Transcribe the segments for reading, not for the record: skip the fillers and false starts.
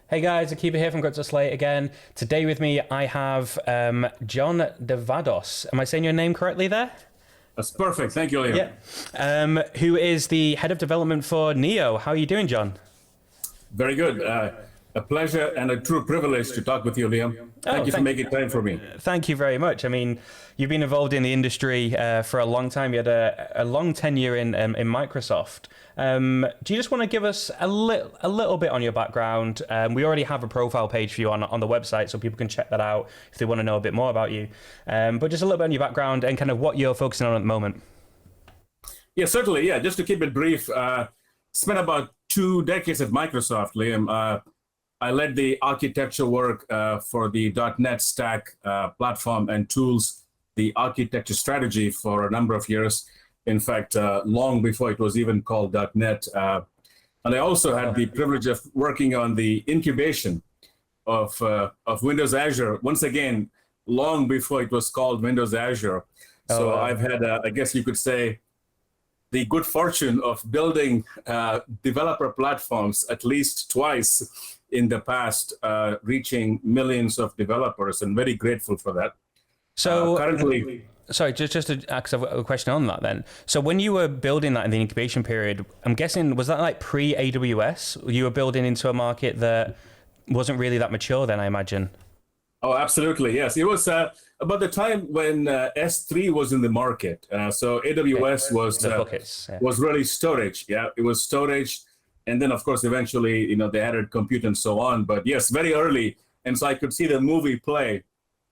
Hey guys, Akiva here from Got to Slate again. Today with me I have John deVadoss. Am I saying your name correctly there? That's perfect. Thank you, Liam. Yeah. Who is the head of development for Neo. How are you doing, John? Very good. A pleasure and a true privilege to talk with you, Liam. Thank you for making time for me. Thank you very much. I mean, you've been involved in the industry for a long time. You had a long tenure in Microsoft. Do you just want to give us a little bit on your background? We already have a profile page for you on the website, so people can check that out if they want to know a bit more about you. But just a little bit on your background and kind of what you're focusing on at the moment. Yeah, certainly. Yeah, just to keep it brief, spent about 2 decades at Microsoft, Liam. I led the architecture work for the .NET Stack platform and tools, the architecture strategy for a number of years. In fact, long before it was even called .NET. And I also had the privilege of working on the incubation of Windows Azure, once again, long before it was called Windows Azure. So I've had, I guess you could say, the good fortune of building developer platforms at least twice in the past, reaching millions of developers, and very grateful for that. So currently, sorry, just to ask a question on that then. So when you were building that in the incubation period, I'm guessing, was that like pre-AWS? You were building into a market that wasn't really that mature then, I imagine. Oh, absolutely, yes. It was about the time when S3 was in the market. So AWS was really storage. Yeah, it was storage. And then, of course, eventually, they added compute and so on. But yes, very early. And so I could see the movie play,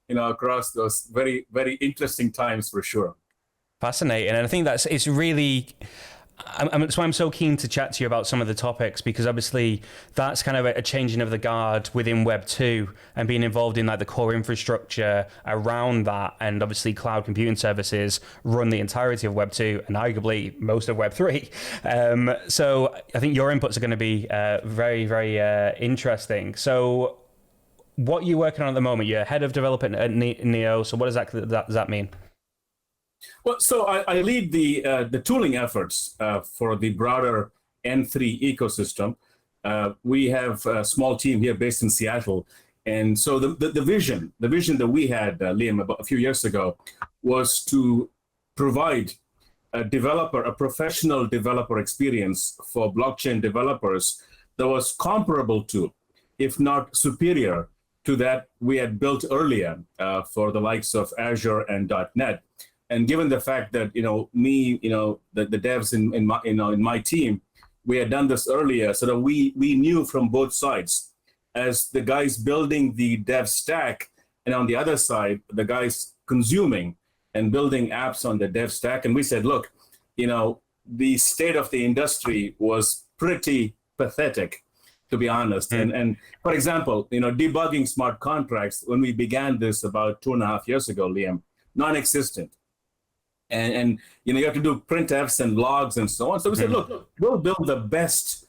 across those very, very interesting times for sure. Fascinating. And I think it's really, that's why I'm so keen to chat to you about some of the topics, because obviously that's kind of a changing of the guard within Web 2 and being involved in like the core infrastructure around that. And obviously cloud computing services run the entirety of Web 2 and arguably most of Web 3. So I think your inputs are going to be very, very interesting. So what are you working on at the moment? You're head of development at Neo. So what does that mean? Well, so I lead the tooling efforts for the broader N3 ecosystem. We have a small team here based in Seattle. And so the vision that we had, Liam, about a few years ago, was to provide a professional developer experience for blockchain developers that was comparable to, if not superior to, that we had built earlier for the likes of Azure and .NET. And given the fact that, me, the devs in my team, we had done this earlier, so that we knew from both sides, as the guys building the dev stack, and on the other side, the guys consuming and building apps on the dev stack. And we said, look, the state of the industry was pretty pathetic, to be honest. And for example, debugging smart contracts, when we began this about 2.5 years ago, Liam, non-existent. And you have to do printfs and logs and so on. So we said, look, we'll build the best,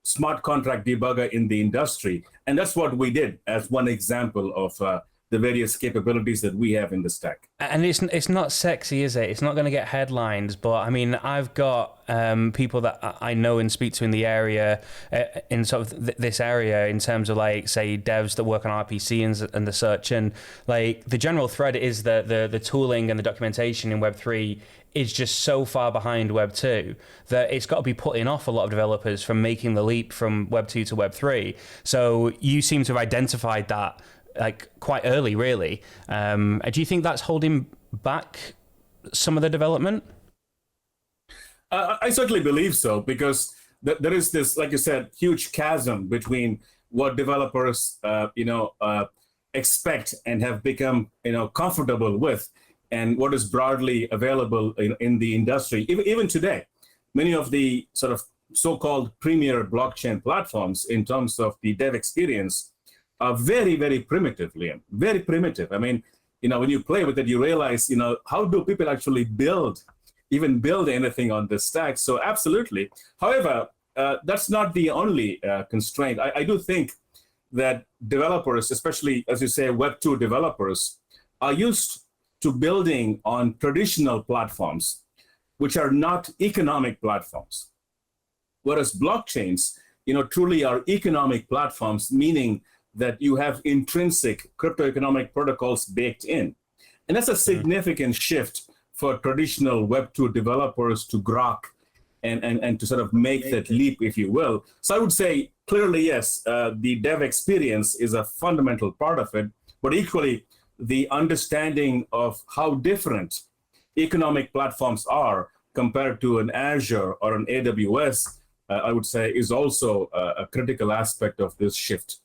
smart contract debugger in the industry. And that's what we did as one example of the various capabilities that we have in the stack. And it's not sexy, is it? It's not going to get headlines, but I mean, I've got people that I know and speak to in the area, in sort of this area, in terms of like, say, devs that work on RPC and the such, and like the general thread is that the tooling and the documentation in Web 3 is just so far behind Web 2 that it's got to be putting off a lot of developers from making the leap from Web 2 to Web 3. So you seem to have identified that like quite early, really. Do you think that's holding back some of the development? I certainly believe so, because there is this, like you said, huge chasm between what developers, expect and have become, comfortable with, and what is broadly available in the industry. Even today, many of the sort of so-called premier blockchain platforms, in terms of the dev experience, are very, very primitive, Liam. Very primitive. I mean, when you play with it, you realize, how do people actually even build anything on this stack? So absolutely. However, that's not the only constraint. I do think that developers, especially, as you say, Web 2 developers, are used to building on traditional platforms, which are not economic platforms. Whereas blockchains truly are economic platforms, meaning that you have intrinsic crypto economic protocols baked in. And that's a significant shift for traditional Web2 developers to grok and to sort of make that leap, if you will. So I would say clearly, yes, the dev experience is a fundamental part of it, but equally the understanding of how different economic platforms are compared to an Azure or an AWS, I would say is also a critical aspect of this shift.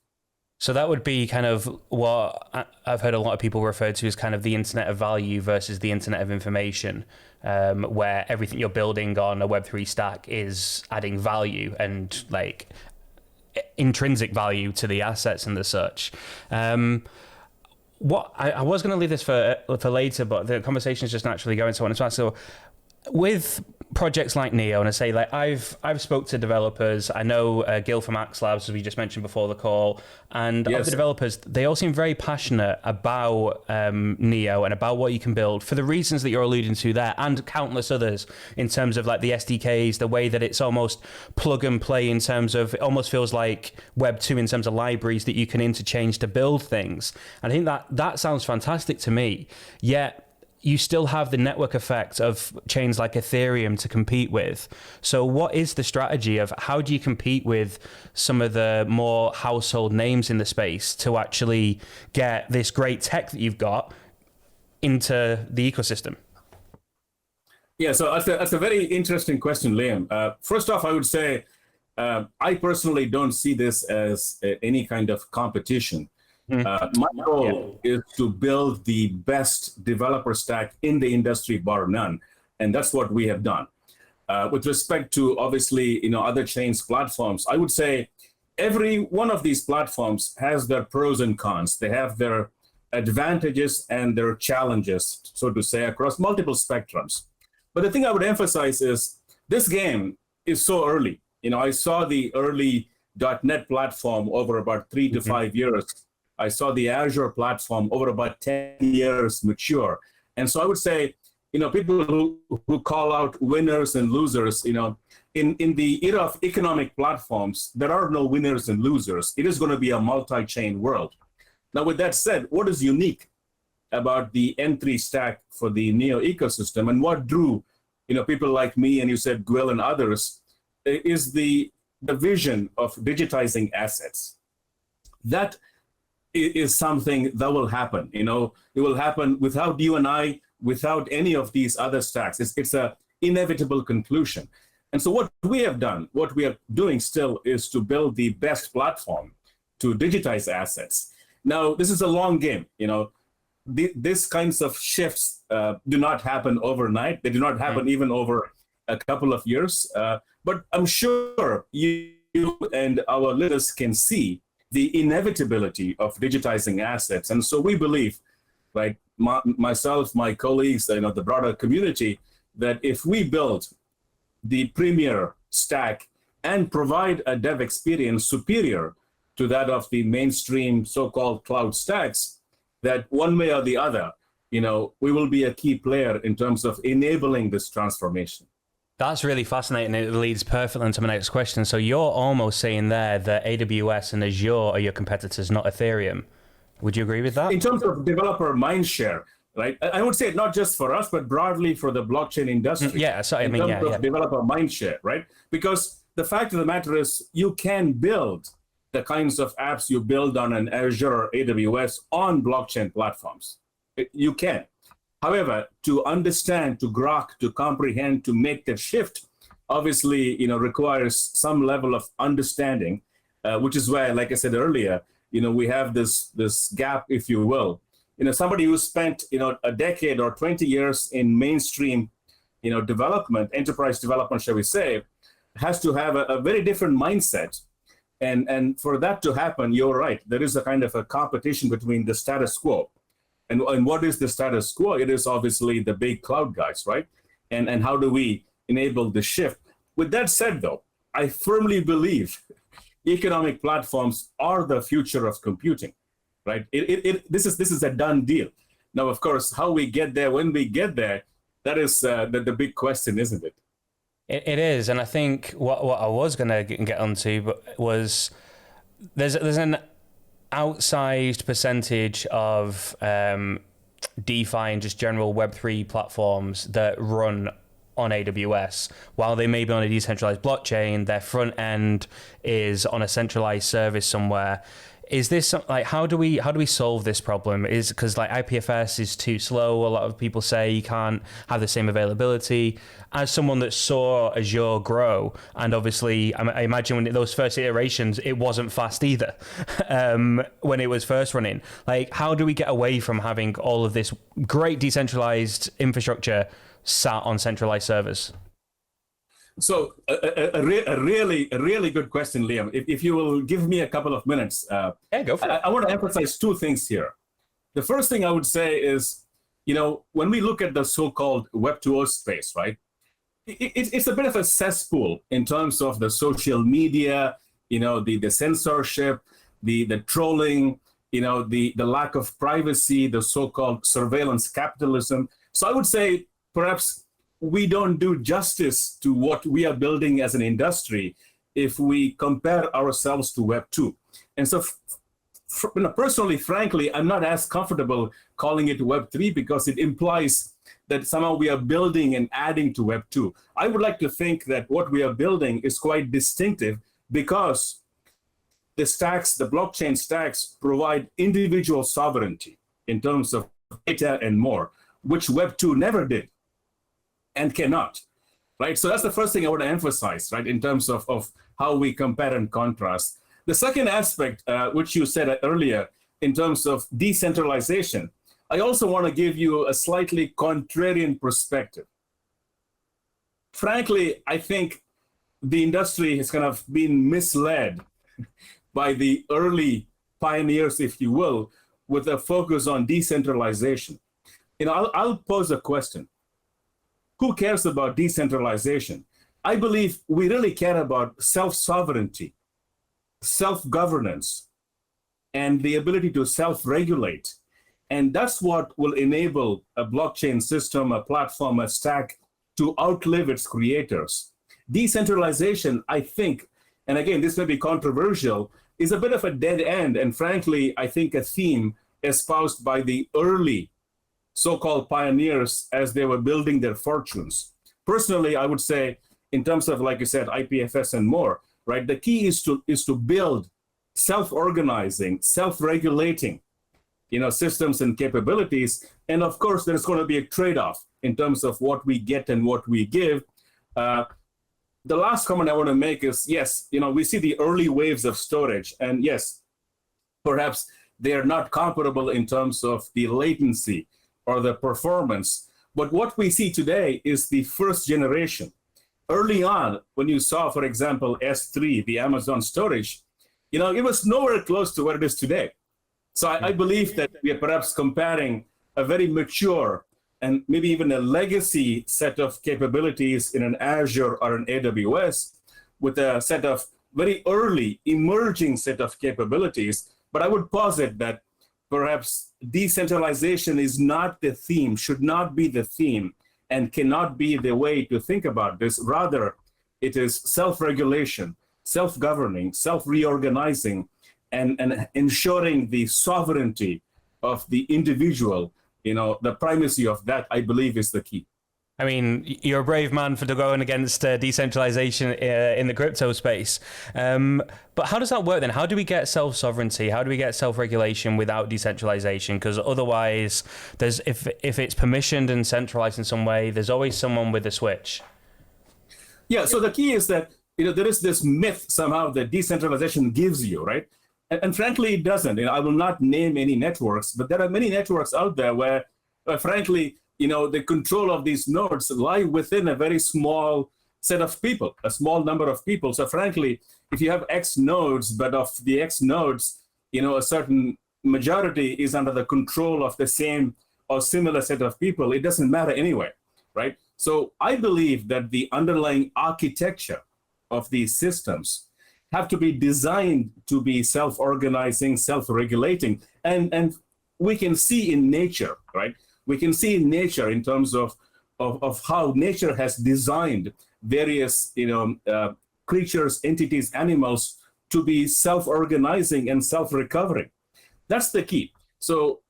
So that would be kind of what I've heard a lot of people refer to as kind of the internet of value versus the internet of information, where everything you're building on a Web3 stack is adding value and like intrinsic value to the assets and the such. What I was going to leave this for later, but the conversation is just naturally going. So I wanted to ask, so with projects like Neo, and I say like I've spoke to developers. I know Gil from Axe Labs, as we just mentioned before the call, and of the developers, they all seem very passionate about Neo and about what you can build for the reasons that you're alluding to there, and countless others in terms of like the SDKs, the way that it's almost plug and play in terms of it almost feels like Web 2 in terms of libraries that you can interchange to build things. And I think that sounds fantastic to me. Yet you still have the network effect of chains like Ethereum to compete with. So what is the strategy of how do you compete with some of the more household names in the space to actually get this great tech that you've got into the ecosystem? Yeah, so that's a very interesting question, Liam. First off, I would say I personally don't see this as any kind of competition. My goal is to build the best developer stack in the industry, bar none, and that's what we have done. With respect to obviously, other chains platforms, I would say every one of these platforms has their pros and cons. They have their advantages and their challenges, so to say, across multiple spectrums. But the thing I would emphasize is this game is so early. I saw the early .NET platform over about 3 to 5 years. I saw the Azure platform over about 10 years mature. And so I would say, people who call out winners and losers, in the era of economic platforms, there are no winners and losers. It is going to be a multi-chain world. Now, with that said, what is unique about the N3 stack for the Neo ecosystem, and what drew, people like me, and you said Gwil and others, is the vision of digitizing assets. That is something that will happen. It will happen without you and I, without any of these other stacks. It's an inevitable conclusion. And so what we have done, what we are doing still, is to build the best platform to digitize assets. Now, this is a long game. These kinds of shifts do not happen overnight. They do not happen even over a couple of years. But I'm sure you and our listeners can see the inevitability of digitizing assets. And so we believe, right, myself, my colleagues, the broader community, that if we build the premier stack and provide a dev experience superior to that of the mainstream so-called cloud stacks, that one way or the other, we will be a key player in terms of enabling this transformation. That's really fascinating. It leads perfectly into my next question. So you're almost saying there that AWS and Azure are your competitors, not Ethereum. Would you agree with that? In terms of developer mindshare, right? I would say not just for us, but broadly for the blockchain industry. Yeah, so in terms of developer mindshare, right? Because the fact of the matter is you can build the kinds of apps you build on an Azure or AWS on blockchain platforms. You can. However, to understand, to grok, to comprehend, to make that shift, obviously, requires some level of understanding, which is why, like I said earlier, we have this gap, if you will. Somebody who spent, a decade or 20 years in mainstream, development, enterprise development, shall we say, has to have a very different mindset. And for that to happen, you're right, there is a kind of a competition between the status quo. And what is the status quo? It is obviously the big cloud guys, right? And how do we enable the shift? With that said, though, I firmly believe economic platforms are the future of computing, right? This is a done deal. Now, of course, how we get there, when we get there, that is the big question, isn't it? It is, and I think what I was going to get onto was there's an outsized percentage of DeFi and just general Web3 platforms that run on AWS. While they may be on a decentralized blockchain, their front end is on a centralized service somewhere. Is this like how do we solve this problem? Is because like IPFS is too slow. A lot of people say you can't have the same availability. As someone that saw Azure grow, and obviously I imagine when those first iterations, it wasn't fast either when it was first running. Like, how do we get away from having all of this great decentralized infrastructure sat on centralized servers? So a really good question, Liam. If you will give me a couple of minutes, Yeah, go for it. I want to emphasize two things here. The first thing I would say is, when we look at the so-called Web 2.0 space, right? It's a bit of a cesspool in terms of the social media, the censorship, the trolling, the lack of privacy, the so-called surveillance capitalism. So I would say perhaps we don't do justice to what we are building as an industry if we compare ourselves to Web 2. And so personally, frankly, I'm not as comfortable calling it Web 3 because it implies that somehow we are building and adding to Web 2. I would like to think that what we are building is quite distinctive because the blockchain stacks provide individual sovereignty in terms of data and more, which Web 2 never did and cannot, right? So that's the first thing I want to emphasize, right, in terms of how we compare and contrast. The second aspect, which you said earlier, in terms of decentralization, I also want to give you a slightly contrarian perspective. Frankly, I think the industry has kind of been misled by the early pioneers, if you will, with a focus on decentralization. I'll pose a question. Who cares about decentralization? I believe we really care about self-sovereignty, self-governance, and the ability to self-regulate. And that's what will enable a blockchain system, a platform, a stack to outlive its creators. Decentralization, I think, and again, this may be controversial, is a bit of a dead end. And frankly, I think a theme espoused by the early so-called pioneers as they were building their fortunes. Personally, I would say, in terms of, like you said, IPFS and more, right? The key is to build self-organizing, self-regulating, systems and capabilities. And of course, there's going to be a trade-off in terms of what we get and what we give. The last comment I want to make is, yes, we see the early waves of storage, and yes, perhaps they are not comparable in terms of the latency or the performance. But what we see today is the first generation. Early on, when you saw, for example, S3, the Amazon storage, it was nowhere close to what it is today. So I believe that we are perhaps comparing a very mature and maybe even a legacy set of capabilities in an Azure or an AWS with a set of very early emerging set of capabilities. But I would posit that perhaps decentralization is not the theme, should not be the theme, and cannot be the way to think about this. Rather, it is self-regulation, self-governing, self-reorganizing, and ensuring the sovereignty of the individual. The primacy of that, I believe, is the key. I mean, you're a brave man for going against decentralization in the crypto space. But how does that work then? How do we get self-sovereignty? How do we get self-regulation without decentralization? Because otherwise, if it's permissioned and centralized in some way, there's always someone with a switch. Yeah, so the key is that there is this myth somehow that decentralization gives you, right? And frankly, it doesn't. I will not name any networks, but there are many networks out there where, frankly, the control of these nodes lie within a very small set of people, a small number of people. So frankly, if you have X nodes, but of the X nodes, a certain majority is under the control of the same or similar set of people, it doesn't matter anyway, right? So I believe that the underlying architecture of these systems have to be designed to be self-organizing, self-regulating. And we can see in nature, right? We can see in nature in terms of how nature has designed various, creatures, entities, animals to be self-organizing and self-recovering. That's the key. So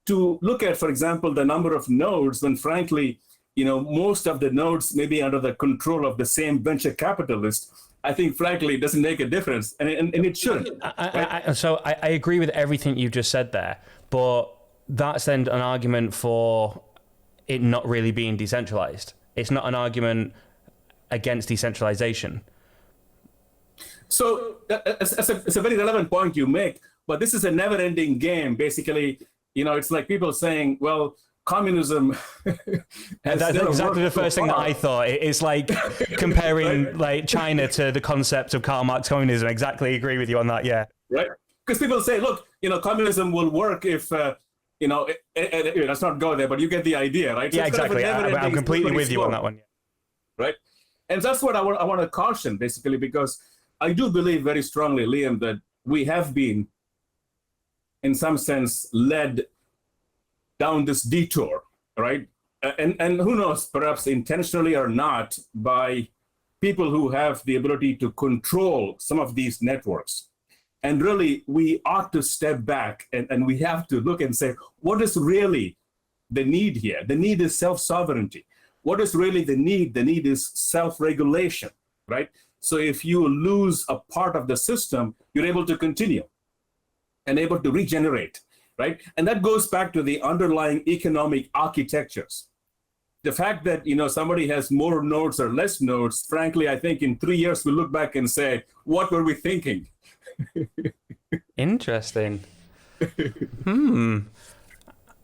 to look at, for example, the number of nodes, when frankly, most of the nodes may be under the control of the same venture capitalist, I think, frankly, it doesn't make a difference, and it shouldn't. So I agree with everything you've just said there, but that's then an argument for it not really being decentralized. It's not an argument against decentralization. So it's a very relevant point you make, but this is a never-ending game. Basically, it's like people saying, well, communism has that's exactly the first thing that I thought. It's like comparing right? like China to the concept of Karl Marx communism. Exactly agree with you on that, yeah. Right? Because people say, look, communism will work if, let's not go there, but you get the idea, right? So yeah, exactly. I'm completely with you on that one. Right? And that's what I want to caution, basically, because I do believe very strongly, Liam, that we have been, in some sense, led down this detour, right? And who knows, perhaps intentionally or not, by people who have the ability to control some of these networks. And really, we ought to step back and we have to look and say, what is really the need here? The need is self-sovereignty. What is really the need? The need is self-regulation, right? So if you lose a part of the system, you're able to continue and able to regenerate, right? And that goes back to the underlying economic architectures. The fact that somebody has more nodes or less nodes, frankly, I think in 3 years we'll look back and say, what were we thinking? Interesting.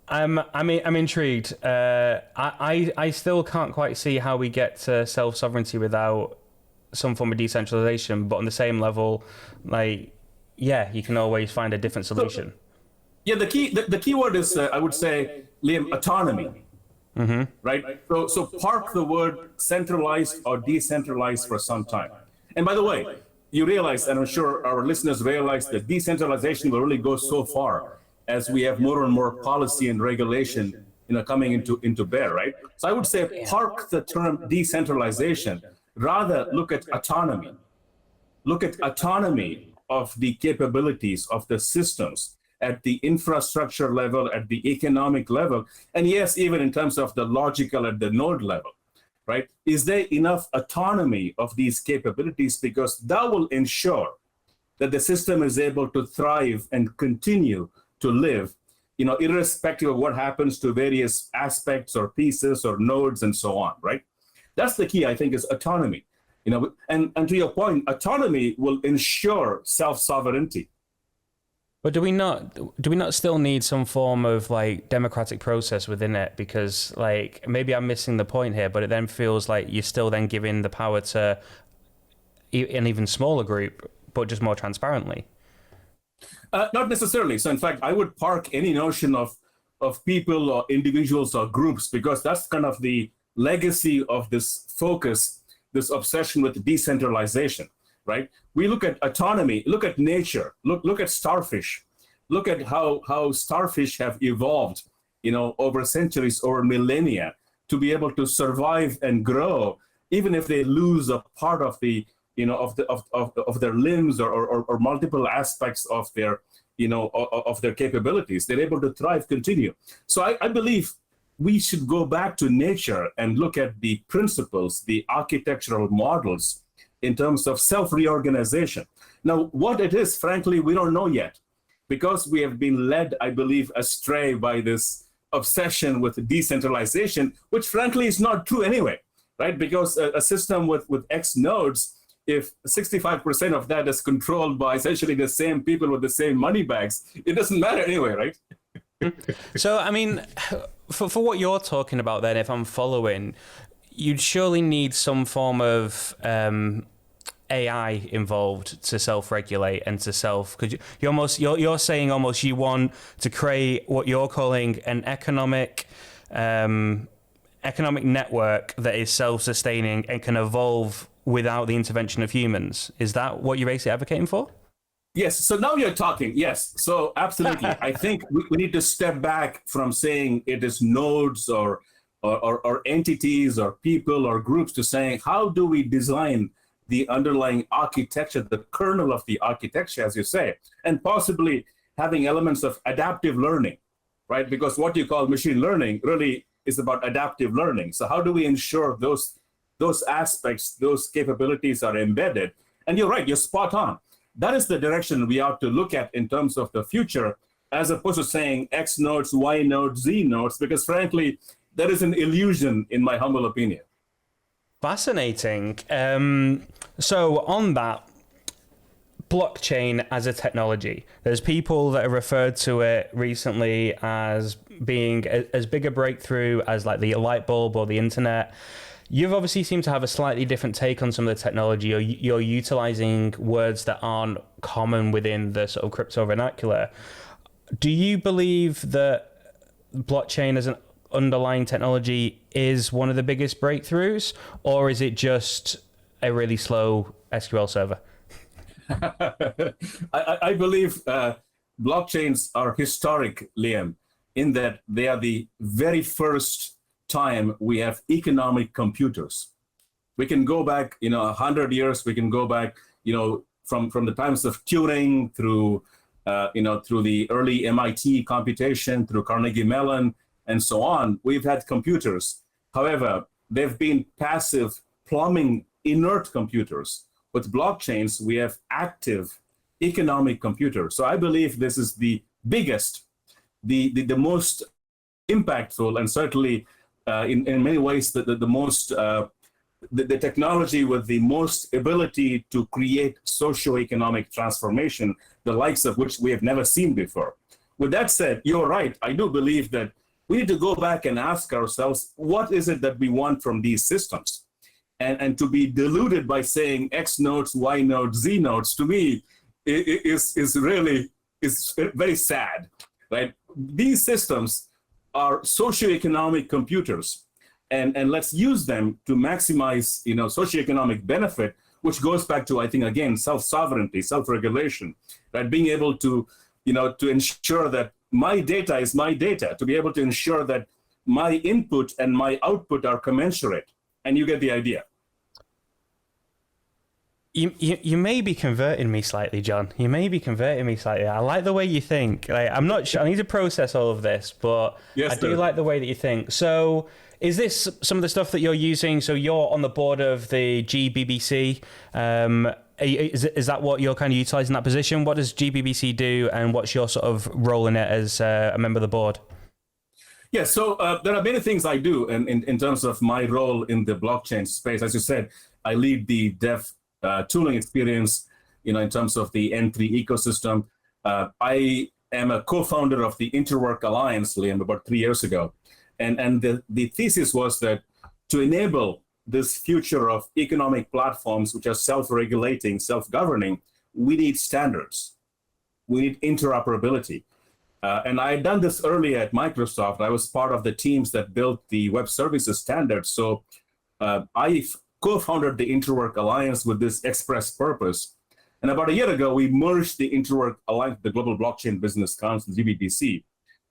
I'm intrigued. I still can't quite see how we get to self-sovereignty without some form of decentralization, but on the same level, you can always find a different solution. Yeah, the key word is, I would say, Liam, autonomy. Mm-hmm. Right? So park the word centralized or decentralized for some time. And by the way, you realize, and I'm sure our listeners realize, that decentralization will really go so far as we have more and more policy and regulation coming into bear, right? So I would say park the term decentralization, rather look at autonomy. Look at autonomy of the capabilities of the systems at the infrastructure level, at the economic level, and yes, even in terms of the logical at the node level, right? Is there enough autonomy of these capabilities? Because that will ensure that the system is able to thrive and continue to live, irrespective of what happens to various aspects or pieces or nodes and so on, right? That's the key, I think, is autonomy. And to your point, autonomy will ensure self-sovereignty. But do we not still need some form of democratic process within it? Because maybe I'm missing the point here, but it then feels like you're still then giving the power to an even smaller group, but just more transparently. Not necessarily. So in fact, I would park any notion of people or individuals or groups, because that's kind of the legacy of this focus, this obsession with decentralization. Right? We look at autonomy, look at nature, look at starfish, look at how starfish have evolved, over centuries, over millennia, to be able to survive and grow, even if they lose a part of the, of their limbs or multiple aspects of their, of their capabilities. They're able to thrive, continue. So I believe we should go back to nature and look at the principles, the architectural models, in terms of self-reorganization. Now, what it is, frankly, we don't know yet, because we have been led, I believe, astray by this obsession with decentralization, which frankly is not true anyway, right? Because a system with X nodes, if 65% of that is controlled by essentially the same people with the same money bags, it doesn't matter anyway, right? So, I mean, for what you're talking about then, if I'm following, you'd surely need some form of AI involved to self-regulate and to because you're saying almost you want to create what you're calling an economic network that is self-sustaining and can evolve without the intervention of humans. Is that what you're basically advocating for? Yes. So now you're talking. Yes. So absolutely. I think we need to step back from saying it is nodes or or entities or people or groups to saying, how do we design the underlying architecture, the kernel of the architecture, as you say, and possibly having elements of adaptive learning, right? Because what you call machine learning really is about adaptive learning. So how do we ensure those aspects, those capabilities are embedded? And you're right, you're spot on. That is the direction we ought to look at in terms of the future, as opposed to saying X nodes, Y nodes, Z nodes, because frankly, that is an illusion in my humble opinion. Fascinating. So on that, blockchain as a technology, there's people that have referred to it recently as being as big a breakthrough as like the light bulb or the internet. You've obviously seemed to have a slightly different take on some of the technology. You're utilizing words that aren't common within the sort of crypto vernacular. Do you believe that blockchain as an underlying technology is one of the biggest breakthroughs, or is it just a really slow SQL server? I believe blockchains are historic, Liam, in that they are the very first time we have economic computers. We can go back, 100 years. We can go back, from the times of Turing through, through the early MIT computation, through Carnegie Mellon, and so on. We've had computers. However, they've been passive, plumbing, inert computers. With blockchains, we have active economic computers. So I believe this is the biggest, the most impactful, and certainly in many ways the most the technology with the most ability to create socioeconomic transformation, the likes of which we have never seen before. With that said, you're right. I do believe that we need to go back and ask ourselves, what is it that we want from these systems? And to be deluded by saying X nodes, Y nodes, Z nodes, to me, is really very sad, right? These systems are socioeconomic computers, and let's use them to maximize, socioeconomic benefit, which goes back to, I think, again, self-sovereignty, self-regulation, right? Being able to, to ensure that my data is my data, to be able to ensure that my input and my output are commensurate, and you get the idea. You may be converting me slightly, John. You may be converting me slightly. I like the way you think. Like, I'm not sure. I need to process all of this, but yes, I do like the way that you think. So is this some of the stuff that you're using? So you're on the board of the GBBC. Is that what you're kind of utilizing that position? What does GBBC do, and what's your sort of role in it as a member of the board? Yeah, so there are many things I do in terms of my role in the blockchain space. As you said, I lead the dev tooling experience, in terms of the N3 ecosystem. I am a co-founder of the Interwork Alliance, Liam, about 3 years ago. And the thesis was that to enable this future of economic platforms which are self-regulating, self-governing, we need standards. We need interoperability. And I had done this earlier at Microsoft. I was part of the teams that built the web services standards. So I co-founded the Interwork Alliance with this express purpose. And about a year ago, we merged the Interwork Alliance, the Global Blockchain Business Council, GBBC.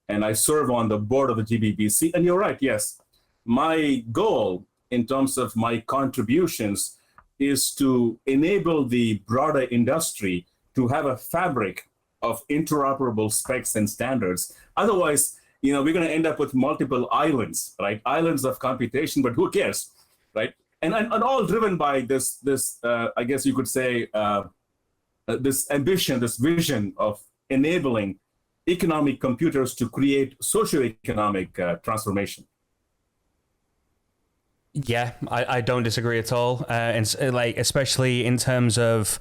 And I serve on the board of the GBBC. And you're right, yes. My goal in terms of my contributions is to enable the broader industry to have a fabric of interoperable specs and standards. Otherwise, we're going to end up with multiple islands, right? Islands of computation, but who cares, right? And all driven by this I guess you could say, this ambition, this vision of enabling economic computers to create socioeconomic transformation. Yeah, I don't disagree at all. And especially in terms of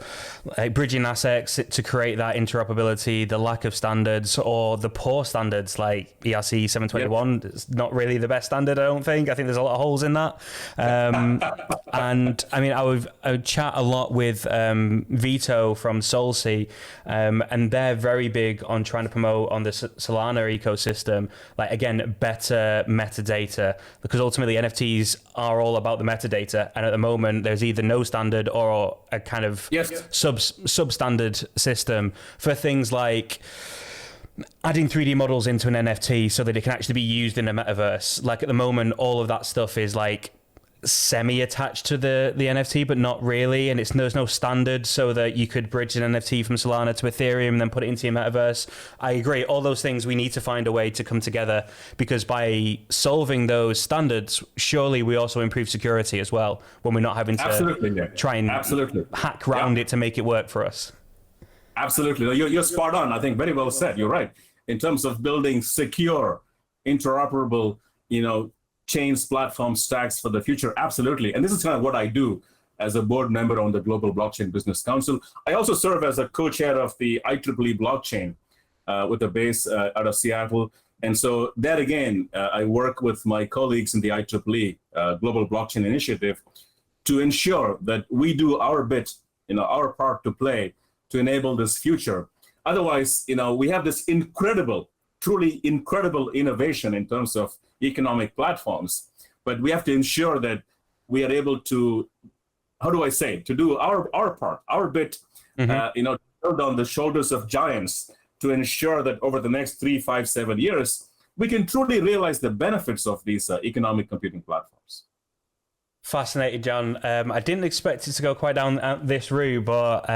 bridging assets to create that interoperability, the lack of standards or the poor standards like ERC 721 yep. is not really the best standard, I don't think. I think there's a lot of holes in that. And I mean, I would chat a lot with Vito from Solsea, and they're very big on trying to promote on the Solana ecosystem, like, again, better metadata, because ultimately NFTs are all about the metadata, and at the moment there's either no standard or a kind of yes. substandard system for things like adding 3D models into an NFT so that it can actually be used in a metaverse. Like at the moment, all of that stuff is like semi-attached to the NFT, but not really, and there's no standard so that you could bridge an NFT from Solana to Ethereum and then put it into your metaverse. I agree, all those things we need to find a way to come together, because by solving those standards, surely we also improve security as well, when we're not having to try and hack around it to make it work for us. Absolutely. No, you're spot on. I think very well said. You're right. In terms of building secure, interoperable, chains, platform stacks for the future, absolutely. And this is kind of what I do as a board member on the Global Blockchain Business Council. I also serve as a co-chair of the IEEE blockchain with a base out of Seattle. And so that again, I work with my colleagues in the IEEE Global Blockchain Initiative to ensure that we do our bit, our part to play to enable this future. Otherwise, we have this incredible, truly incredible innovation in terms of economic platforms, but we have to ensure that we are able to, to do our part, our bit, build on the shoulders of giants to ensure that over the next 3, 5, 7 years, we can truly realize the benefits of these economic computing platforms. Fascinating, John. I didn't expect it to go quite down this route, but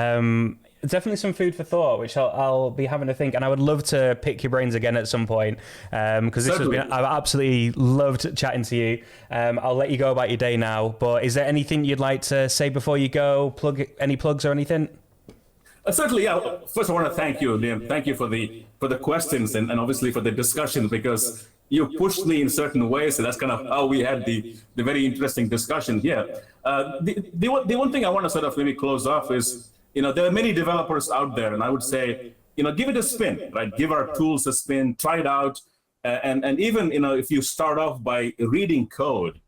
definitely some food for thought, which I'll be having to think. And I would love to pick your brains again at some point, because I've absolutely loved chatting to you. I'll let you go about your day now, but is there anything you'd like to say before you go? Any plugs or anything? Certainly, yeah. First, I want to thank you, Liam. Thank you for the questions and obviously for the discussion, because you pushed me in certain ways, and that's kind of how we had the very interesting discussion here. The one thing I want to sort of maybe close off is, there are many developers out there, and I would say, give it a spin, right? Give our tools a spin, try it out, and even, if you start off by reading code,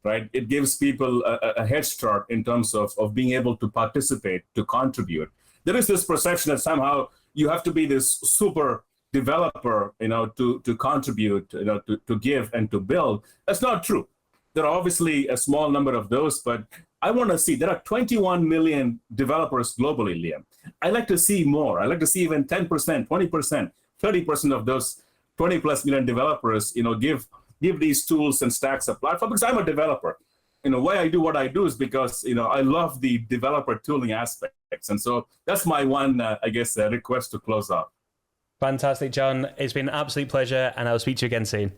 right, it gives people a head start in terms of being able to participate, to contribute. There is this perception that somehow you have to be this super developer, to contribute, to give and to build. That's not true. There are obviously a small number of those, but I want to see, there are 21 million developers globally, Liam. I like to see more. I like to see even 10%, 20%, 30% of those 20 plus million developers, give these tools and stacks a platform, because I'm a developer. Why I do what I do is because, I love the developer tooling aspects. And so that's my one, request to close out. Fantastic, John. It's been an absolute pleasure, and I'll speak to you again soon.